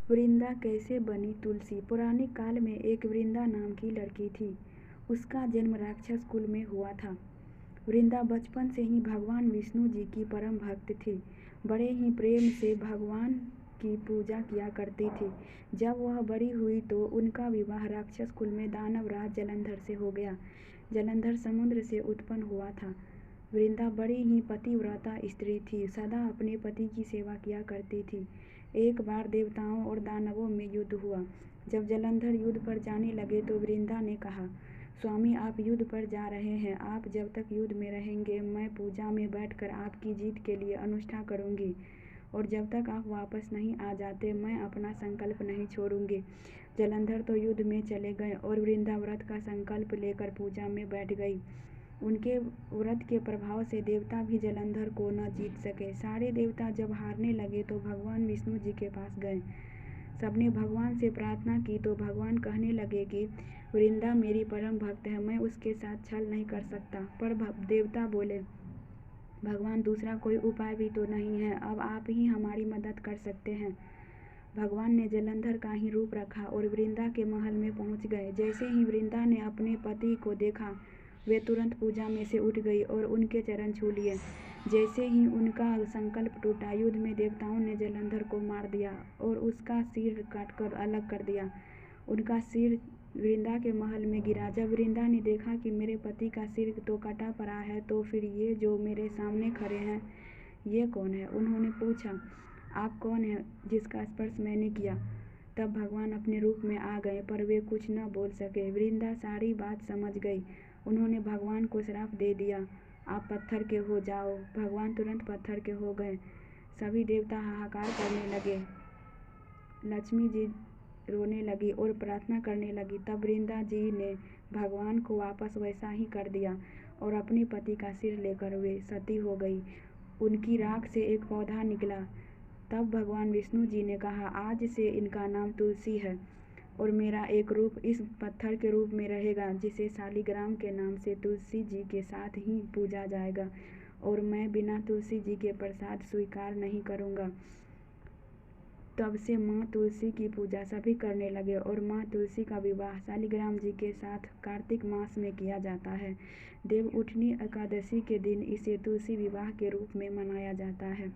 वृंदा कैसे बनी तुलसी। पुराने काल में एक वृंदा नाम की लड़की थी। उसका जन्म राक्षस कुल में हुआ था। वृंदा बचपन से ही भगवान विष्णु जी की परम भक्त थी। बड़े ही प्रेम से भगवान की पूजा किया करती थी। जब वह बड़ी हुई तो उनका विवाह राक्षस कुल में दानव राज जलंधर से हो गया। जलंधर समुद्र से उत्पन्न हुआ था। वृंदा बड़ी ही पतिव्रता स्त्री थी, सदा अपने पति की सेवा किया करती थी। एक बार देवताओं और दानवों में युद्ध हुआ। जब जलंधर युद्ध पर जाने लगे तो वृंदा ने कहा, स्वामी आप युद्ध पर जा रहे हैं, आप जब तक युद्ध में रहेंगे मैं पूजा में बैठकर आपकी जीत के लिए अनुष्ठा करूंगी, और जब तक आप वापस नहीं आ जाते मैं अपना संकल्प नहीं छोड़ूंगी। जलंधर तो युद्ध में चले गए और वृंदा व्रत का संकल्प लेकर पूजा में बैठ गई। उनके व्रत के प्रभाव से देवता भी जलंधर को न जीत सके। सारे देवता जब हारने लगे तो भगवान विष्णु जी के पास गए। सबने भगवान से प्रार्थना की तो भगवान कहने लगे कि वृंदा मेरी परम भक्त है, मैं उसके साथ छल नहीं कर सकता। पर देवता बोले, भगवान दूसरा कोई उपाय भी तो नहीं है, अब आप ही हमारी मदद कर सकते हैं। भगवान ने जलंधर का ही रूप रखा और वृंदा के महल में पहुंच गए। जैसे ही वृंदा ने अपने पति को देखा वे तुरंत पूजा में से उठ गई और उनके चरण छू लिए। जैसे ही उनका संकल्प टूटा, युद्ध में देवताओं ने जलंधर को मार दिया और उसका सिर काटकर अलग कर दिया। उनका सिर वृंदा के महल में गिरा। जब वृंदा ने देखा कि मेरे पति का सिर तो कटा पड़ा है, तो फिर ये जो मेरे सामने खड़े हैं ये कौन है। उन्होंने पूछा, आप कौन हैं जिसका स्पर्श मैंने किया। तब भगवान अपने रूप में आ गए, पर वे कुछ न बोल सके। वृंदा सारी बात समझ गई। उन्होंने भगवान को श्राप दे दिया, आप पत्थर के हो जाओ। भगवान तुरंत पत्थर के हो गए। सभी देवता हाहाकार करने लगे। लक्ष्मी जी रोने लगी और प्रार्थना करने लगी। तब वृंदा जी ने भगवान को वापस वैसा ही कर दिया और अपने पति का सिर लेकर वे सती हो गई। उनकी राख से एक पौधा निकला। तब भगवान विष्णु जी ने कहा, आज से इनका नाम तुलसी है और मेरा एक रूप इस पत्थर के रूप में रहेगा, जिसे शालिग्राम के नाम से तुलसी जी के साथ ही पूजा जाएगा, और मैं बिना तुलसी जी के प्रसाद स्वीकार नहीं करूँगा। तब से माँ तुलसी की पूजा सभी करने लगे और माँ तुलसी का विवाह शालिग्राम जी के साथ कार्तिक मास में किया जाता है। देवउठनी एकादशी के दिन इसे तुलसी विवाह के रूप में मनाया जाता है।